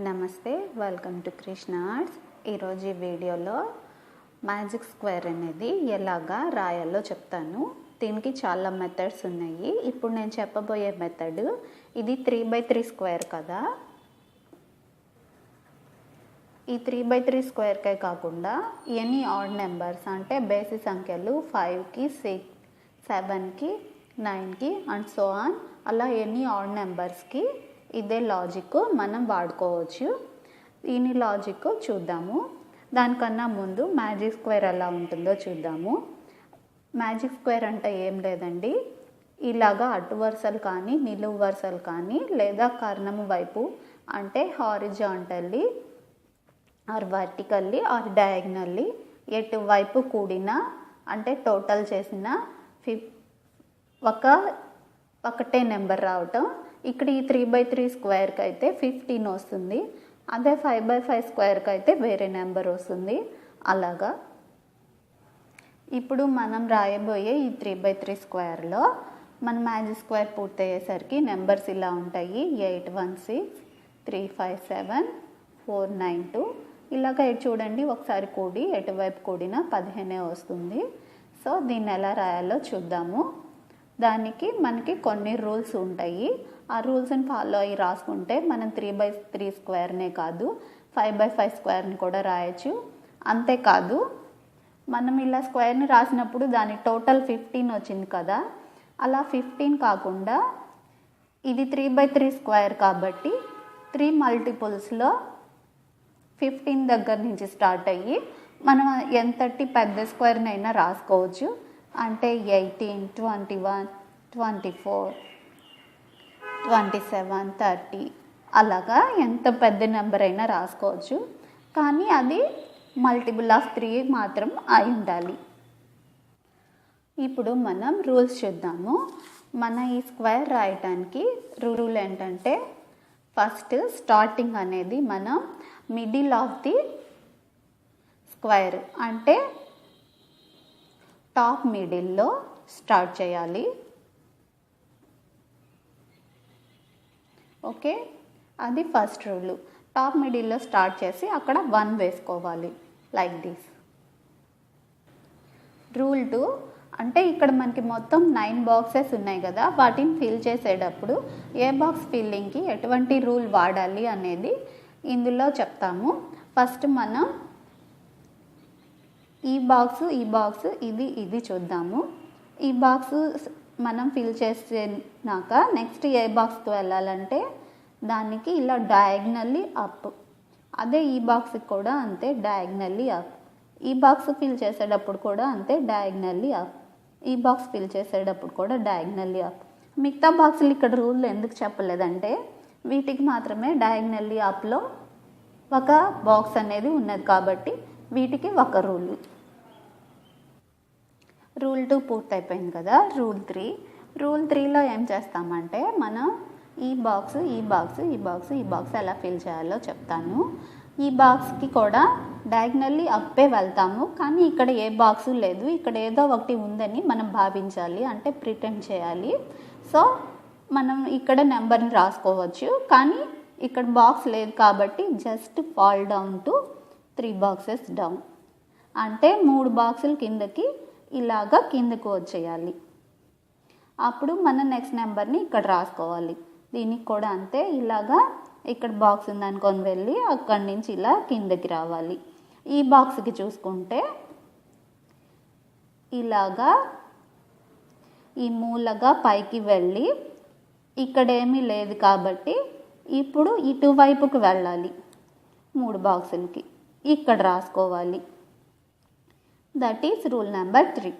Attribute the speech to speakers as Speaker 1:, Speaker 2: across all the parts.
Speaker 1: నమస్తే, welcome to Krishna arts. ఈరోజు ఈ వీడియోలో మ్యాజిక్ స్క్వేర్ అనేది ఎలాగా రాయాలో చెప్తాను. దీనికి చాలా మెథడ్స్ ఉన్నాయి. ఇప్పుడు నేను చెప్పబోయే మెథడ్ ఇది 3x3 స్క్వేర్ కదా. ఈ 3x3 స్క్వేర్కే కాకుండా ఎనీ ఆడ్ నెంబర్స్ అంటే బేసి సంఖ్యలు 5కి 6 7కి 9కి అండ్ సో ఆన్, అలా ఎనీ ఆడ్ నెంబర్స్కి ఇదే లాజిక్ మనం వాడుకోవచ్చు. దీని లాజిక్ చూద్దాము. దానికన్నా ముందు మ్యాజిక్ స్క్వేర్ ఎలా ఉంటుందో చూద్దాము. మ్యాజిక్ స్క్వేర్ అంటే ఏం లేదండి, ఇలాగా అడ్డు వరుసలు కానీ నిలువు వరుసలు కానీ లేదా కర్ణము వైపు అంటే horizontally or vertically or diagonally ఎటువైపు కూడినా అంటే టోటల్ చేసిన ఒకటే నెంబర్ రావటం. ఇక్కడ ఈ 3x3 స్క్వేర్కి అయితే 15 వస్తుంది. అదే 5x5 స్క్వేర్కి అయితే వేరే నెంబర్ వస్తుంది. అలాగా ఇప్పుడు మనం రాయబోయే ఈ 3x3 స్క్వేర్లో మన మ్యాజిక్ స్క్వేర్ పూర్తయ్యేసరికి నెంబర్స్ ఇలా ఉంటాయి. 816 357 492 ఇలాగ చూడండి. ఒకసారి కూడి ఎటువైపు కూడినా 15 వస్తుంది. సో దీన్ని ఎలా రాయాలో చూద్దాము. దానికి మనకి కొన్ని రూల్స్ ఉంటాయి. ఆ రూల్స్ని ఫాలో అయ్యి రాసుకుంటే మనం 3x3 స్క్వేర్నే కాదు 5x5 స్క్వేర్ని కూడా రాయొచ్చు. అంతేకాదు మనం ఇలా స్క్వేర్ని రాసినప్పుడు దాని టోటల్ 15 వచ్చింది కదా, అలా 15 కాకుండా ఇది 3x3 స్క్వేర్ కాబట్టి 3 మల్టిపుల్స్లో 15 దగ్గర నుంచి స్టార్ట్ అయ్యి మనం ఎంతటి పెద్ద స్క్వేర్నైనా రాసుకోవచ్చు. అంటే 18 21 24 27 30 అలాగా ఎంత పెద్ద నెంబర్ అయినా రాసుకోవచ్చు. కానీ అది మల్టిపుల్ ఆఫ్ 3 మాత్రం అయి ఉండాలి. ఇప్పుడు మనం రూల్స్ చూద్దాము. మన ఈ స్క్వేర్ రాయటానికి రూల్ ఏంటంటే, ఫస్ట్ స్టార్టింగ్ అనేది మనం మిడిల్ ఆఫ్ ది స్క్వేర్ అంటే టాప్ మిడిల్లో స్టార్ట్ చేయాలి. ఓకే, అది ఫస్ట్ రూల్. టాప్ మిడిల్లో స్టార్ట్ చేసి అక్కడ 1 వేసుకోవాలి లైక్ దిస్. రూల్ 2 అంటే ఇక్కడ మనకి మొత్తం 9 బాక్సెస్ ఉన్నాయి కదా, వాటిని ఫిల్ చేసేటప్పుడు ఏ బాక్స్ ఫిల్లింగ్కి ఎటువంటి రూల్ వాడాలి అనేది ఇందులో చెప్తాము. ఫస్ట్ మనం ఈ బాక్స్ ఇది చూద్దాము. ఈ బాక్స్ మనం ఫిల్ చేసినాక నెక్స్ట్ ఏ బాక్స్కి వెళ్ళాలంటే దానికి ఇలా డయాగ్నల్లీ అప్. అదే ఈ బాక్స్కి కూడా అంతే, డయాగ్నల్లీ అప్. ఈ బాక్స్ ఫిల్ చేసేటప్పుడు కూడా అంతే, డయాగ్నల్లీ అప్. ఈ బాక్స్ ఫిల్ చేసేటప్పుడు కూడా డయాగ్నల్లీ అప్. మిగతా బాక్సులు ఇక్కడ రూల్ ఎందుకు చెప్పలేదంటే వీటికి మాత్రమే డయాగ్నల్లీ అప్లో ఒక బాక్స్ అనేది ఉన్నది కాబట్టి వీటికి ఒక రూల్. రూల్ 2 పూర్తయిపోయింది కదా. రూల్ 3లో ఏం చేస్తామంటే మనం ఈ బాక్స్ ఎలా ఫిల్ చేయాలో చెప్తాను. ఈ బాక్స్కి కూడా డయాగ్నల్లీ అప్పే వెళ్తాము, కానీ ఇక్కడ ఏ బాక్సు లేదు, ఇక్కడ ఏదో ఒకటి ఉందని మనం భావించాలి, అంటే ప్రిటెండ్ చేయాలి. సో మనం ఇక్కడ నెంబర్ని రాసుకోవచ్చు, కానీ ఇక్కడ బాక్స్ లేదు కాబట్టి just fall down to 3 boxes down. అంటే 3 బాక్సులు కిందకి ఇలాగా కిందకు వచ్చేయాలి. అప్పుడు మన నెక్స్ట్ నెంబర్ని ఇక్కడ రాసుకోవాలి. దీనికి కూడా అంతే, ఇలాగా ఇక్కడ బాక్స్ ఉందనుకొని వెళ్ళి అక్కడి నుంచి ఇలా కిందకి రావాలి. ఈ బాక్స్కి చూసుకుంటే ఇలాగా ఈ మూలగా పైకి వెళ్ళి ఇక్కడేమీ లేదు కాబట్టి ఇప్పుడు ఇటువైపుకి వెళ్ళాలి. 3 బాక్సులకి ఇక్కడ రాసుకోవాలి. That is rule number 3.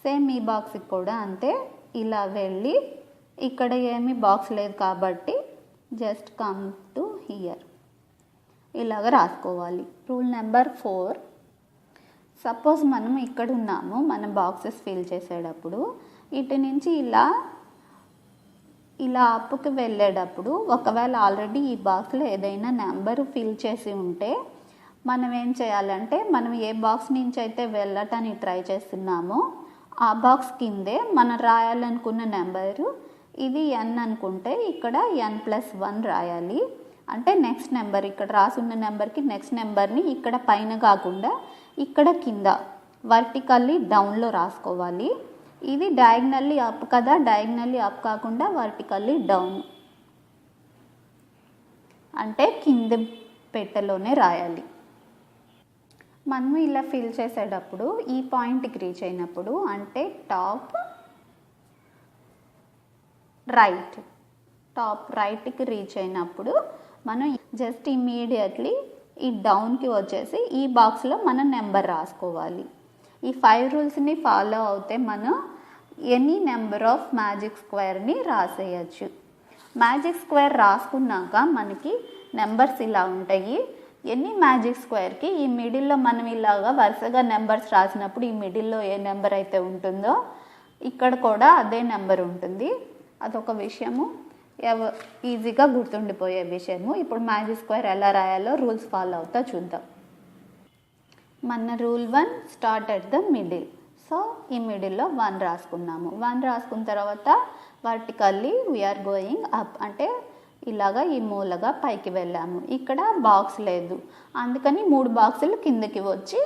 Speaker 1: Same ఈ బాక్స్కి కూడా అంతే, ఇలా వెళ్ళి ఇక్కడ ఏమీ బాక్స్ లేదు కాబట్టి జస్ట్ కమ్ టు హియర్ ఇలాగ రాసుకోవాలి. రూల్ నెంబర్ 4, సపోజ్ మనం ఇక్కడ ఉన్నాము, మనం బాక్సెస్ ఫిల్ చేసేటప్పుడు ఇటు నుంచి ఇలా అప్పుకి వెళ్ళేటప్పుడు ఒకవేళ ఆల్రెడీ ఈ బాక్స్లో ఏదైనా నెంబర్ ఫిల్ చేసి ఉంటే మనం ఏం చేయాలంటే, మనం ఏ బాక్స్ నుంచి అయితే వెళ్ళటానికి ట్రై చేస్తున్నామో ఆ బాక్స్ కిందే మనం రాయాలనుకున్న నెంబరు ఇది n అనుకుంటే ఇక్కడ n+1 రాయాలి. అంటే నెక్స్ట్ నెంబర్ ఇక్కడ రాసున్న నెంబర్కి నెక్స్ట్ నెంబర్ని ఇక్కడ పైన కాకుండా ఇక్కడ కింద వర్టికల్లీ డౌన్లో రాసుకోవాలి. ఇది డయాగ్నల్లీ అప్ కదా, డయాగ్నల్లీ అప్ కాకుండా వర్టికల్లీ డౌన్ అంటే కింద పెట్టెలోనే రాయాలి. మనము ఇలా ఫిల్ చేసేటప్పుడు ఈ పాయింట్కి రీచ్ అయినప్పుడు అంటే టాప్ రైట్కి రీచ్ అయినప్పుడు మనం జస్ట్ ఇమ్మీడియట్లీ ఈ డౌన్కి వచ్చేసి ఈ బాక్స్లో మనం నెంబర్ రాసుకోవాలి. ఈ 5 రూల్స్ని ఫాలో అవుతే మనం ఎనీ నెంబర్ ఆఫ్ మ్యాజిక్ స్క్వేర్ని రాసేయచ్చు. మ్యాజిక్ స్క్వేర్ రాసుకున్నాక మనకి నెంబర్స్ ఇలా ఉంటాయి. ఎన్ని మ్యాజిక్ స్క్వేర్కి ఈ మిడిల్లో మనం ఇలాగా వరుసగా నెంబర్స్ రాసినప్పుడు ఈ మిడిల్లో ఏ నెంబర్ అయితే ఉంటుందో ఇక్కడ కూడా అదే నెంబర్ ఉంటుంది. అదొక విషయము, ఈజీగా గుర్తుండిపోయే విషయము. ఇప్పుడు మ్యాజిక్ స్క్వేర్ ఎలా రాయాలో రూల్స్ ఫాలో అవుతా చూద్దాం. మన rule 1 start at the middle. So ఈ మిడిల్లో 1 రాసుకున్నాము. 1 రాసుకున్న తర్వాత వర్టికల్లీ వీఆర్ గోయింగ్ అప్ అంటే ఇలాగా ఈ మూలగా పైకి వెళ్ళాము. ఇక్కడ బాక్స్ లేదు, అందుకని 3 బాక్సులు కిందకి వచ్చి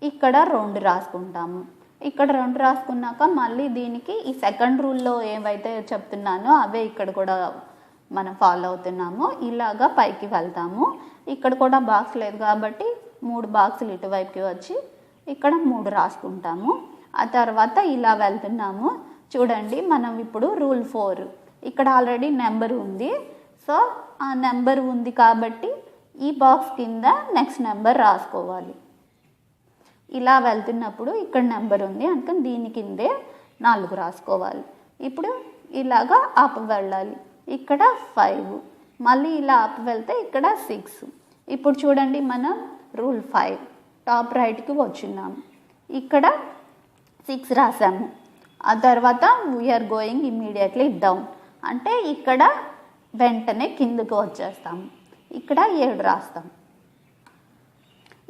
Speaker 1: ఇక్కడ 2 రాసుకుంటాము. ఇక్కడ 2 రాసుకున్నాక మళ్ళీ దీనికి ఈ సెకండ్ రూల్లో ఏవైతే చెప్తున్నానో అవే ఇక్కడ కూడా మనం ఫాలో అవుతున్నాము. ఇలాగా పైకి వెళ్తాము. ఇక్కడ కూడా బాక్స్ లేదు కాబట్టి 3 బాక్సులు ఇటువైపుకి వచ్చి ఇక్కడ 3 రాసుకుంటాము. ఆ తర్వాత ఇలా వెళ్తున్నాము. చూడండి, మనం ఇప్పుడు రూల్ 4 ఇక్కడ ఆల్రెడీ నెంబర్ ఉంది. సో ఆ నెంబర్ ఉంది కాబట్టి ఈ బాక్స్ కింద నెక్స్ట్ నెంబర్ రాసుకోవాలి. ఇలా వెళ్తున్నప్పుడు ఇక్కడ నెంబర్ ఉంది అందుకని దీని కిందే 4 రాసుకోవాలి. ఇప్పుడు ఇలాగా అప్ వెళ్ళాలి. ఇక్కడ 5, మళ్ళీ ఇలా అప్ వెళ్తే ఇక్కడ 6. ఇప్పుడు చూడండి, మనం రూల్ 5 టాప్ రైట్కి వచ్చున్నాము. ఇక్కడ 6 రాసాము. ఆ తర్వాత వీఆర్ గోయింగ్ ఇమ్మీడియట్లీ డౌన్ అంటే ఇక్కడ వెంటనే కిందకు వచ్చేస్తాము. ఇక్కడ 7 రాస్తాం.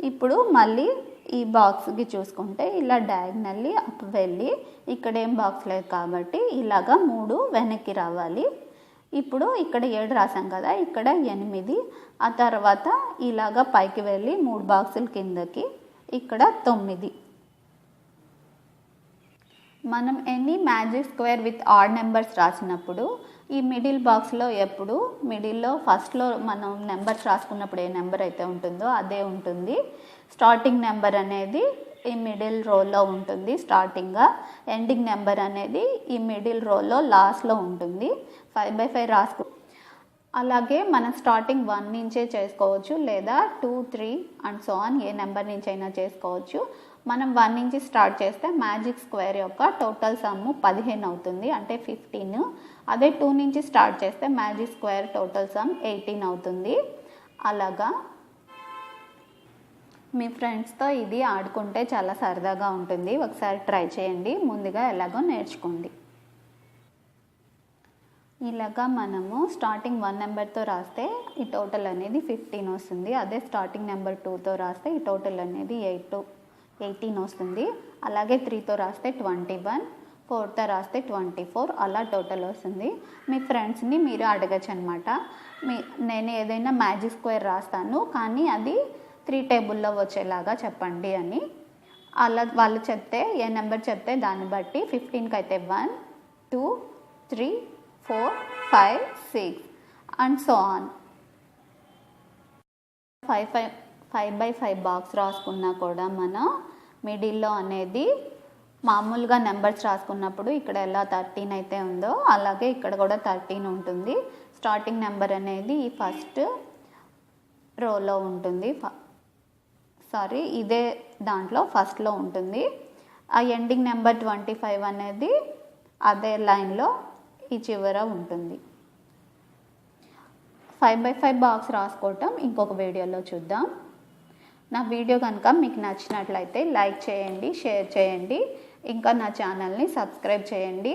Speaker 1: ఇప్పుడు మళ్ళీ ఈ బాక్స్కి చూసుకుంటే ఇలా డయాగ్నల్లీ అప్ వెళ్ళి ఇక్కడ ఏం బాక్స్ లేదు కాబట్టి ఇలాగా 3 వెనక్కి రావాలి. ఇప్పుడు ఇక్కడ 7 రాసాం కదా, ఇక్కడ 8. ఆ తర్వాత ఇలాగా పైకి వెళ్ళి 3 బాక్సుల కిందకి ఇక్కడ 9. మనం any magic square with odd numbers రాసినప్పుడు ఈ మిడిల్ బాక్స్లో ఎప్పుడు మిడిల్లో ఫస్ట్లో మనం నెంబర్స్ రాసుకున్నప్పుడు ఏ నెంబర్ అయితే ఉంటుందో అదే ఉంటుంది. స్టార్టింగ్ నెంబర్ అనేది ఈ మిడిల్ రోలో ఉంటుంది స్టార్టింగ్గా, ఎండింగ్ నెంబర్ అనేది ఈ మిడిల్ రోలో లాస్ట్లో ఉంటుంది. 5/5 రాసుకు. అలాగే మనం స్టార్టింగ్ 1 నుంచే చేసుకోవచ్చు లేదా 2, 3 and so on a number నుంచి అయినా చేసుకోవచ్చు. మనం 1 నుంచి స్టార్ట్ చేస్తే మ్యాజిక్ స్క్వేర్ యొక్క టోటల్ సమ్ 15 అవుతుంది అంటే 15. అదే 2 నుంచి స్టార్ట్ చేస్తే మ్యాజిక్ స్క్వేర్ టోటల్ సమ్ 18 అవుతుంది. అలాగా మీ ఫ్రెండ్స్తో ఇది ఆడుకుంటే చాలా సరదాగా ఉంటుంది. ఒకసారి ట్రై చేయండి. ముందుగా ఎలాగో నేర్చుకోండి. ఇలాగా మనము స్టార్టింగ్ 1 నెంబర్తో రాస్తే ఈ టోటల్ అనేది 15 వస్తుంది. అదే స్టార్టింగ్ నెంబర్ 2తో రాస్తే ఈ టోటల్ అనేది 18 వస్తుంది. అలాగే 3తో రాస్తే 21, 4తో రాస్తే 24 అలా టోటల్ వస్తుంది. మీ ఫ్రెండ్స్ని మీరు అడగచ్చు అనమాట, నేను ఏదైనా మ్యాజిక్ స్క్వేర్ రాస్తాను కానీ అది 3 టేబుల్లో వచ్చేలాగా చెప్పండి అని. అలా వాళ్ళు చెప్తే ఏ నెంబర్ చెప్తే దాన్ని బట్టి 15కి అయితే 1, 2, 3, 4, 5, 6 అండ్ సో ఆన్. 5/5 బాక్స్ రాసుకున్నా కూడా మనం మిడిల్లో అనేది మామూలుగా నెంబర్స్ రాసుకున్నప్పుడు ఇక్కడ ఎలా 13 అయితే ఉందో అలాగే ఇక్కడ కూడా 13 ఉంటుంది. స్టార్టింగ్ నెంబర్ అనేది ఈ ఫస్ట్ రోలో ఉంటుంది, ఇదే దాంట్లో ఫస్ట్లో ఉంటుంది. ఆ ఎండింగ్ నెంబర్ 25 అనేది అదే లైన్లో ఈ చివర ఉంటుంది. 5/5 బాక్స్ రాసుకోవటం ఇంకొక వీడియోలో చూద్దాం. నా వీడియో కనుక మీకు నచ్చినట్లయితే లైక్ చేయండి, షేర్ చేయండి, ఇంకా నా ఛానల్ని సబ్స్క్రైబ్ చేయండి.